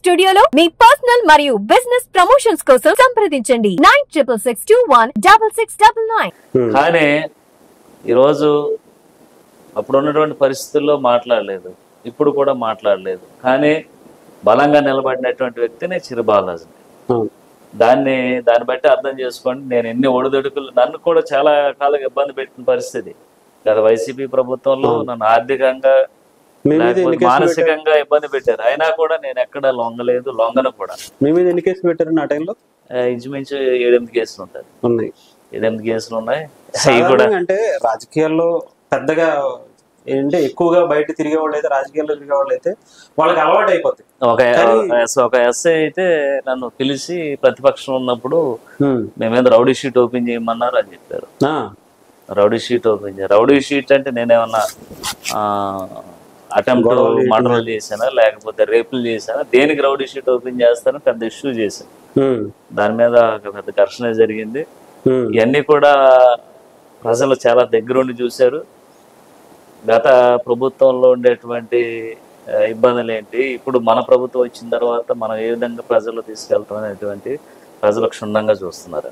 స్టూడియోలో మీ పర్సనల్ మరియు business promotions కోసం సంప్రదించండి 9662166699. కానీ ఈరోజు అప్పుడు ఉన్నటువంటి పరిస్థితుల్లో మాట్లాడలేదు, ఇప్పుడు కూడా మాట్లాడలేదు. కానీ బలంగా నిలబడినటువంటి వ్యక్తినే చిరు బాలాజీ. దాన్ని బట్టి అర్థం చేసుకోండి. నేను ఎన్ని ఒడిదుడుకులు, నన్ను కూడా చాలా కాలంగా ఇబ్బంది పెట్టిన పరిస్థితి గత వైసీపీ ప్రభుత్వంలో. నన్ను ఆర్థికంగా మానసికంగా ఇబ్బంది పెట్టారు. అయినా కూడా నేను ఎక్కడ లొంగలేదు, లొంగను కూడా. మీ మీద ఎన్ని కేసులు పెట్టారు ఆ టైంలో? ఇంచుమించు 7-8 కేసులు ఉంటాయి. 7-8 కేసులు ఉన్నాయి. అంటే రాజకీయాల్లో పెద్దగా ఏంటంటే ఎక్కువగా బయట తిరిగే వాళ్ళు అయితే, రాజకీయాల్లో తిరిగే వాళ్ళు అయితే వాళ్ళకి అలవాటు అయిపోతుంది. ఒక ఎస్ఐ అయితే నన్ను పిలిచి ప్రతిపక్షం ఉన్నప్పుడు మేమేదో రౌడీ షీట్ ఓపెన్ చేయమన్నారు అని చెప్పారు. రౌడీ షీట్ ఓపెన్ చేయాలి. రౌడీ షీట్ అంటే నేనేమన్నా అటెంప్ట్ మర్డర్లు చేశానా, లేకపోతే రేపులు చేశానా, దేనికి రౌడీ షీట్ ఓపెన్ చేస్తానో పెద్ద ఇష్యూ చేశాను. దాని మీద పెద్ద ఘర్షణ జరిగింది. ఇవన్నీ కూడా ప్రజలు చాలా దగ్గరుండి చూశారు. గత ప్రభుత్వంలో ఉండేటువంటి ఇబ్బందులు ఏంటి, ఇప్పుడు మన ప్రభుత్వం వచ్చిన తర్వాత మనం ఏ విధంగా ప్రజలు తీసుకెళ్తాం అనేటువంటి ప్రజలు క్షుణ్ణంగా చూస్తున్నారు.